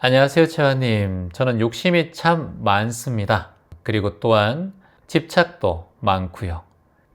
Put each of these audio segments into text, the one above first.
안녕하세요, 채화님. 저는 욕심이 참 많습니다. 그리고 또한 집착도 많고요.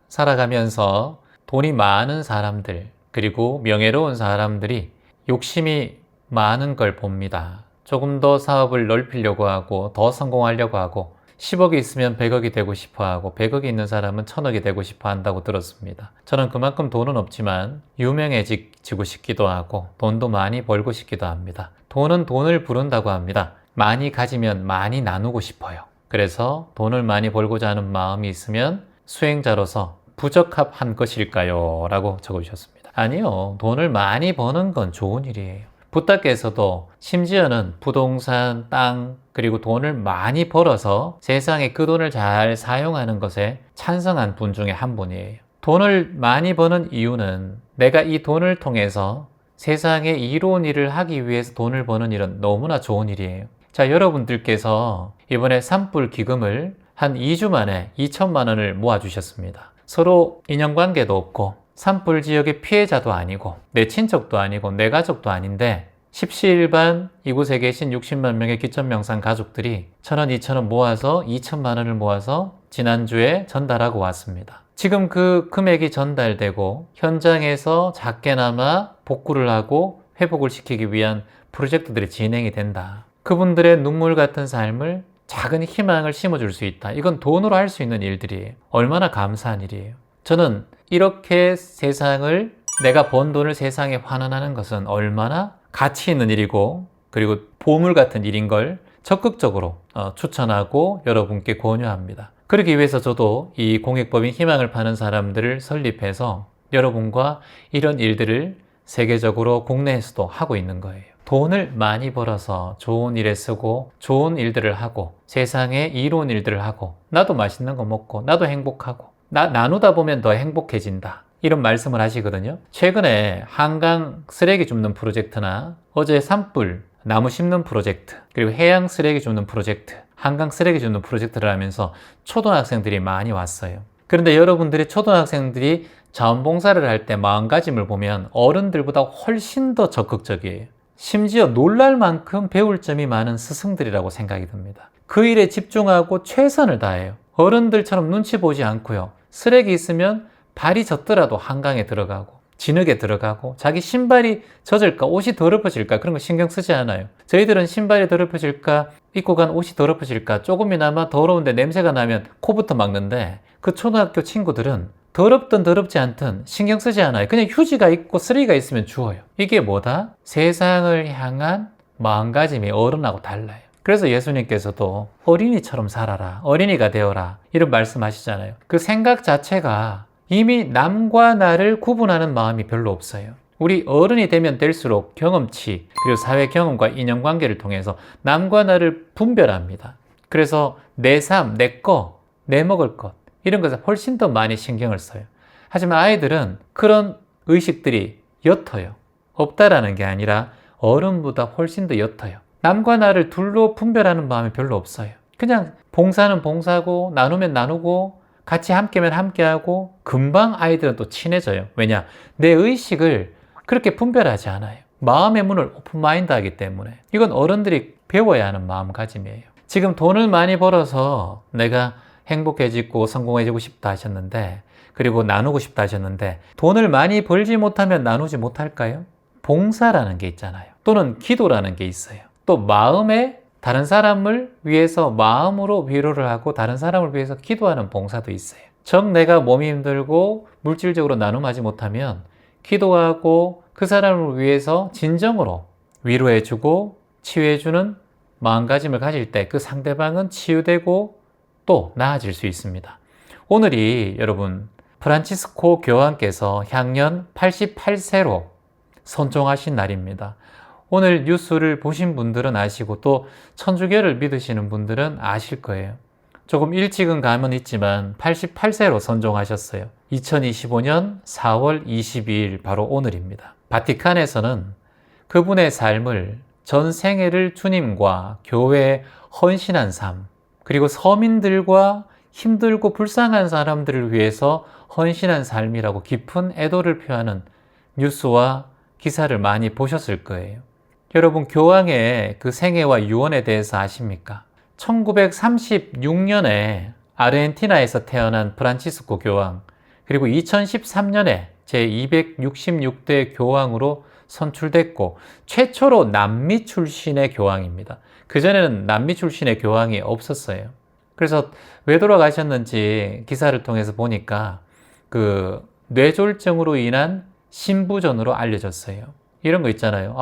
살아가면서 돈이 많은 사람들, 그리고 명예로운 사람들이 욕심이 많은 걸 봅니다. 조금 더 사업을 넓히려고 하고, 더 성공하려고 하고, 10억이 있으면 100억이 되고 싶어 하고, 100억이 있는 사람은 1000억이 되고 싶어 한다고 들었습니다. 저는 그만큼 돈은 없지만 유명해지고 싶기도 하고, 돈도 많이 벌고 싶기도 합니다. 돈은 돈을 부른다고 합니다. 많이 가지면 많이 나누고 싶어요. 그래서 돈을 많이 벌고자 하는 마음이 있으면 수행자로서 부적합한 것일까요? 라고 적어주셨습니다. 아니요. 돈을 많이 버는 건 좋은 일이에요. 부탁께서도 심지어는 부동산, 땅, 그리고 돈을 많이 벌어서 세상에 그 돈을 잘 사용하는 것에 찬성한 분 중에 한 분이에요. 돈을 많이 버는 이유는 내가 이 돈을 통해서 세상에 이로운 일을 하기 위해서 돈을 버는 일은 너무나 좋은 일이에요. 자, 여러분들께서 이번에 산불 기금을 한 2주 만에 2천만 원을 모아주셨습니다. 서로 인연관계도 없고 산불 지역의 피해자도 아니고 내 친척도 아니고 내 가족도 아닌데 십시일반 이곳에 계신 60만 명의 기천명상 가족들이 1,000원, 2,000원 모아서 2천만 원을 모아서 지난주에 전달하고 왔습니다. 지금 그 금액이 전달되고 현장에서 작게나마 복구를 하고 회복을 시키기 위한 프로젝트들이 진행이 된다. 그분들의 눈물 같은 삶을 작은 희망을 심어줄 수 있다. 이건 돈으로 할 수 있는 일들이에요. 얼마나 감사한 일이에요. 저는 이렇게 세상을 내가 번 돈을 세상에 환원하는 것은 얼마나 가치 있는 일이고 그리고 보물 같은 일인 걸 적극적으로 추천하고 여러분께 권유합니다. 그러기 위해서 저도 이 공익법인 희망을 파는 사람들을 설립해서 여러분과 이런 일들을 세계적으로 국내에서도 하고 있는 거예요. 돈을 많이 벌어서 좋은 일에 쓰고 좋은 일들을 하고 세상에 이로운 일들을 하고 나도 맛있는 거 먹고 나도 행복하고 나누다 보면 더 행복해진다. 이런 말씀을 하시거든요. 최근에 한강 쓰레기 줍는 프로젝트나 어제 산불 나무 심는 프로젝트 그리고 해양 쓰레기 줍는 프로젝트 한강 쓰레기 줍는 프로젝트를 하면서 초등학생들이 많이 왔어요. 그런데 여러분들이 초등학생들이 자원봉사를 할 때 마음가짐을 보면 어른들보다 훨씬 더 적극적이에요. 심지어 놀랄 만큼 배울 점이 많은 스승들이라고 생각이 듭니다. 그 일에 집중하고 최선을 다해요. 어른들처럼 눈치 보지 않고요. 쓰레기 있으면 발이 젖더라도 한강에 들어가고 진흙에 들어가고 자기 신발이 젖을까 옷이 더럽어질까 그런 거 신경 쓰지 않아요. 저희들은 신발이 더럽어질까 입고 간 옷이 더럽어질까 조금이나마 더러운데 냄새가 나면 코부터 막는데 그 초등학교 친구들은 더럽든 더럽지 않든 신경 쓰지 않아요. 그냥 휴지가 있고 쓰레기가 있으면 주워요. 이게 뭐다? 세상을 향한 마음가짐이 어른하고 달라요. 그래서 예수님께서도 어린이처럼 살아라, 어린이가 되어라 이런 말씀하시잖아요. 그 생각 자체가 이미 남과 나를 구분하는 마음이 별로 없어요. 우리 어른이 되면 될수록 경험치 그리고 사회 경험과 인연관계를 통해서 남과 나를 분별합니다. 그래서 내 삶, 내 거, 내 먹을 것 이런 것에 훨씬 더 많이 신경을 써요. 하지만 아이들은 그런 의식들이 옅어요. 없다라는 게 아니라 어른보다 훨씬 더 옅어요. 남과 나를 둘로 분별하는 마음이 별로 없어요. 그냥 봉사는 봉사고 나누면 나누고 같이 함께면 함께하고 금방 아이들은 또 친해져요. 왜냐? 내 의식을 그렇게 분별하지 않아요. 마음의 문을 오픈마인드 하기 때문에. 이건 어른들이 배워야 하는 마음가짐이에요. 지금 돈을 많이 벌어서 내가 행복해지고 성공해지고 싶다 하셨는데 그리고 나누고 싶다 하셨는데 돈을 많이 벌지 못하면 나누지 못할까요? 봉사라는 게 있잖아요. 또는 기도라는 게 있어요. 또 마음에 다른 사람을 위해서 마음으로 위로를 하고 다른 사람을 위해서 기도하는 봉사도 있어요. 정 내가 몸이 힘들고 물질적으로 나눔하지 못하면 기도하고 그 사람을 위해서 진정으로 위로해주고 치유해주는 마음가짐을 가질 때 그 상대방은 치유되고 또 나아질 수 있습니다. 오늘이 여러분 프란치스코 교황께서 향년 88세로 선종하신 날입니다. 오늘 뉴스를 보신 분들은 아시고 또 천주교를 믿으시는 분들은 아실 거예요. 조금 일찍은 감은 있지만 88세로 선종하셨어요. 2025년 4월 22일 바로 오늘입니다. 바티칸에서는 그분의 삶을 전 생애를 주님과 교회에 헌신한 삶 그리고 서민들과 힘들고 불쌍한 사람들을 위해서 헌신한 삶이라고 깊은 애도를 표하는 뉴스와 기사를 많이 보셨을 거예요. 여러분, 교황의 그 생애와 유언에 대해서 아십니까? 1936년에 아르헨티나에서 태어난 프란치스코 교황, 그리고 2013년에 제266대 교황으로 선출됐고 최초로 남미 출신의 교황입니다. 그전에는 남미 출신의 교황이 없었어요. 그래서 왜 돌아가셨는지 기사를 통해서 보니까 그 뇌졸중으로 인한 신부전으로 알려졌어요. 이런 거 있잖아요.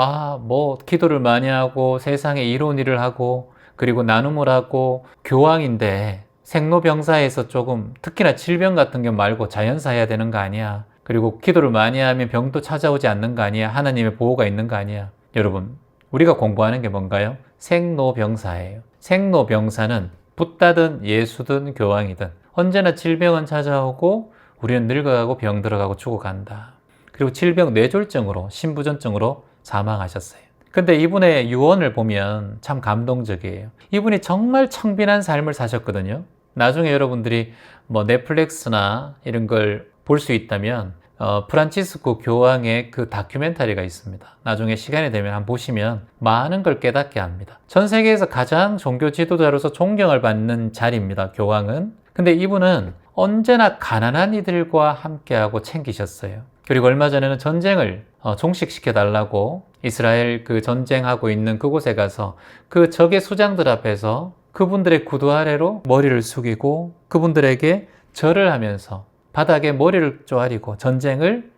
뭐 기도를 많이 하고 세상에 이로운 일을 하고 그리고 나눔을 하고 교황인데 생로병사에서 조금 특히나 질병 같은 경 말고 자연사 해야 되는 거 아니야. 그리고 기도를 많이 하면 병도 찾아오지 않는 거 아니야. 하나님의 보호가 있는 거 아니야. 여러분, 우리가 공부하는 게 뭔가요? 생로병사예요. 생로병사는 붓다든 예수든 교황이든 언제나 질병은 찾아오고 우리는 늙어가고 병들어가고 죽어간다. 그리고 질병 뇌졸중으로 신부전증으로 사망하셨어요. 근데 이분의 유언을 보면 참 감동적이에요. 이분이 정말 청빈한 삶을 사셨거든요. 나중에 여러분들이 뭐 넷플릭스나 이런 걸 볼 수 있다면 프란치스코 교황의 그 다큐멘터리가 있습니다. 나중에 시간이 되면 한번 보시면 많은 걸 깨닫게 합니다. 전 세계에서 가장 종교 지도자로서 존경을 받는 자리입니다. 교황은. 근데 이분은 언제나 가난한 이들과 함께하고 챙기셨어요. 그리고 얼마 전에는 전쟁을 종식시켜 달라고 이스라엘 그 전쟁하고 있는 그곳에 가서 그 적의 수장들 앞에서 그분들의 구두 아래로 머리를 숙이고 그분들에게 절을 하면서 바닥에 머리를 쪼아리고 전쟁을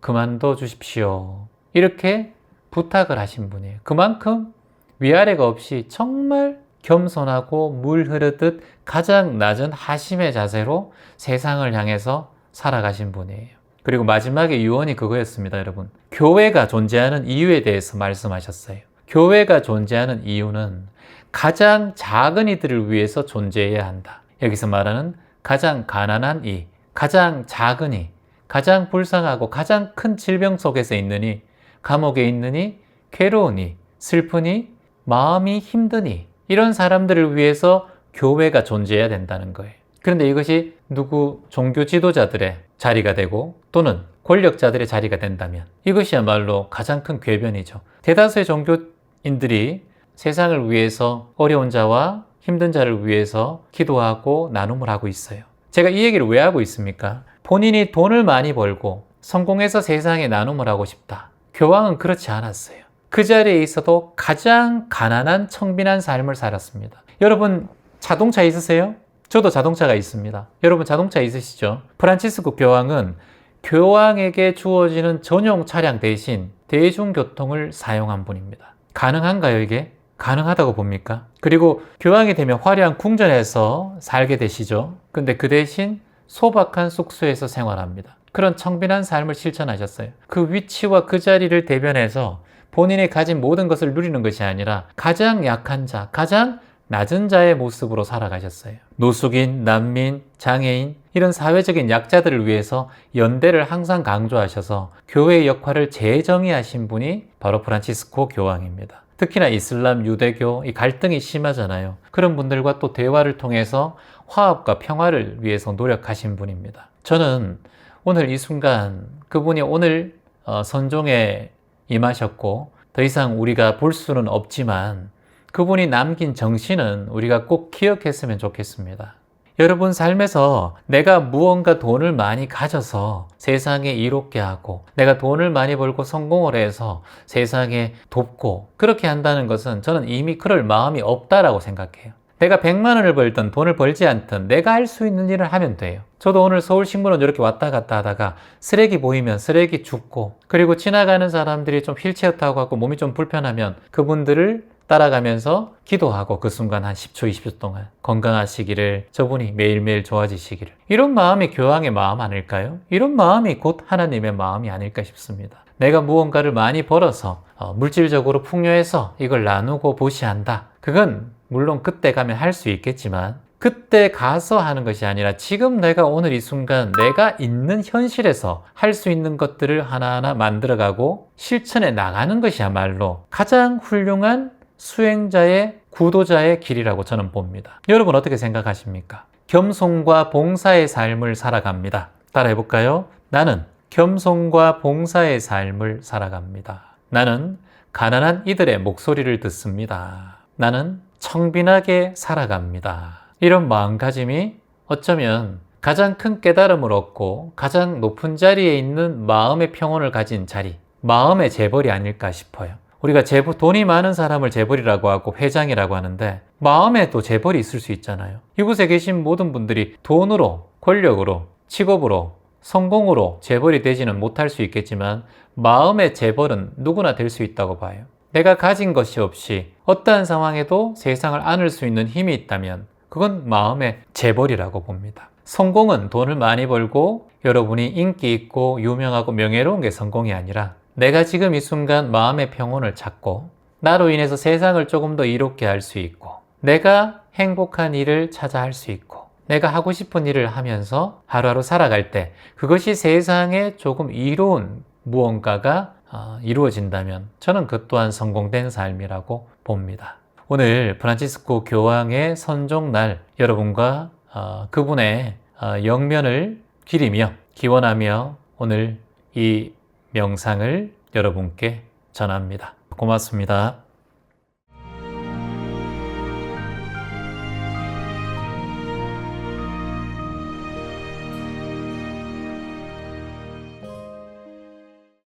그만둬 주십시오. 이렇게 부탁을 하신 분이에요. 그만큼 위아래가 없이 정말 겸손하고 물 흐르듯 가장 낮은 하심의 자세로 세상을 향해서 살아가신 분이에요. 그리고 마지막에 유언이 그거였습니다, 여러분. 교회가 존재하는 이유에 대해서 말씀하셨어요. 교회가 존재하는 이유는 가장 작은 이들을 위해서 존재해야 한다. 여기서 말하는 가장 가난한 이, 가장 작은 이, 가장 불쌍하고 가장 큰 질병 속에서 있느니, 감옥에 있느니, 괴로우니, 슬프니, 마음이 힘드니, 이런 사람들을 위해서 교회가 존재해야 된다는 거예요. 그런데 이것이 누구 종교 지도자들의 자리가 되고 또는 권력자들의 자리가 된다면 이것이야말로 가장 큰 궤변이죠. 대다수의 종교인들이 세상을 위해서 어려운 자와 힘든 자를 위해서 기도하고 나눔을 하고 있어요. 제가 이 얘기를 왜 하고 있습니까? 본인이 돈을 많이 벌고 성공해서 세상에 나눔을 하고 싶다. 교황은 그렇지 않았어요. 그 자리에 있어도 가장 가난한 청빈한 삶을 살았습니다. 여러분, 자동차 있으세요? 저도 자동차가 있습니다. 여러분, 자동차 있으시죠? 프란치스코 교황은 교황에게 주어지는 전용 차량 대신 대중교통을 사용한 분입니다. 가능한가요, 이게? 가능하다고 봅니까? 그리고 교황이 되면 화려한 궁전에서 살게 되시죠. 근데 그 대신 소박한 숙소에서 생활합니다. 그런 청빈한 삶을 실천하셨어요. 그 위치와 그 자리를 대변해서 본인이 가진 모든 것을 누리는 것이 아니라 가장 약한 자, 가장 낮은 자의 모습으로 살아가셨어요. 노숙인, 난민, 장애인 이런 사회적인 약자들을 위해서 연대를 항상 강조하셔서 교회의 역할을 재정의하신 분이 바로 프란치스코 교황입니다. 특히나 이슬람, 유대교 이 갈등이 심하잖아요. 그런 분들과 또 대화를 통해서 화합과 평화를 위해서 노력하신 분입니다. 저는 오늘 이 순간 그분이 오늘 선종에 임하셨고 더 이상 우리가 볼 수는 없지만 그분이 남긴 정신은 우리가 꼭 기억했으면 좋겠습니다. 여러분 삶에서 내가 무언가 돈을 많이 가져서 세상에 이롭게 하고 내가 돈을 많이 벌고 성공을 해서 세상에 돕고 그렇게 한다는 것은 저는 이미 그럴 마음이 없다라고 생각해요. 내가 100만 원을 벌든 돈을 벌지 않든 내가 할 수 있는 일을 하면 돼요. 저도 오늘 서울식물원 이렇게 왔다 갔다 하다가 쓰레기 보이면 쓰레기 줍고 그리고 지나가는 사람들이 좀 휠체어 타고 하고 몸이 좀 불편하면 그분들을 따라가면서 기도하고 그 순간 한 10초, 20초 동안 건강하시기를, 저분이 매일매일 좋아지시기를. 이런 마음이 교황의 마음 아닐까요? 이런 마음이 곧 하나님의 마음이 아닐까 싶습니다. 내가 무언가를 많이 벌어서 물질적으로 풍요해서 이걸 나누고 보시한다. 그건 물론 그때 가면 할 수 있겠지만 그때 가서 하는 것이 아니라 지금 내가 오늘 이 순간 내가 있는 현실에서 할 수 있는 것들을 하나하나 만들어가고 실천해 나가는 것이야말로 가장 훌륭한 수행자의 구도자의 길이라고 저는 봅니다. 여러분 어떻게 생각하십니까? 겸손과 봉사의 삶을 살아갑니다. 따라해 볼까요? 나는 겸손과 봉사의 삶을 살아갑니다. 나는 가난한 이들의 목소리를 듣습니다. 나는 청빈하게 살아갑니다. 이런 마음가짐이 어쩌면 가장 큰 깨달음을 얻고 가장 높은 자리에 있는 마음의 평온을 가진 자리, 마음의 재벌이 아닐까 싶어요. 우리가 돈이 많은 사람을 재벌이라고 하고 회장이라고 하는데 마음에도 재벌이 있을 수 있잖아요. 이곳에 계신 모든 분들이 돈으로, 권력으로, 직업으로, 성공으로 재벌이 되지는 못할 수 있겠지만 마음의 재벌은 누구나 될 수 있다고 봐요. 내가 가진 것이 없이 어떠한 상황에도 세상을 안을 수 있는 힘이 있다면 그건 마음의 재벌이라고 봅니다. 성공은 돈을 많이 벌고 여러분이 인기 있고 유명하고 명예로운 게 성공이 아니라 내가 지금 이 순간 마음의 평온을 찾고 나로 인해서 세상을 조금 더 이롭게 할 수 있고 내가 행복한 일을 찾아 할 수 있고 내가 하고 싶은 일을 하면서 하루하루 살아갈 때 그것이 세상에 조금 이로운 무언가가 이루어진다면 저는 그 또한 성공된 삶이라고 봅니다. 오늘 프란치스코 교황의 선종날 여러분과 그분의 영면을 기리며 기원하며 오늘 이 명상을 여러분께 전합니다. 고맙습니다.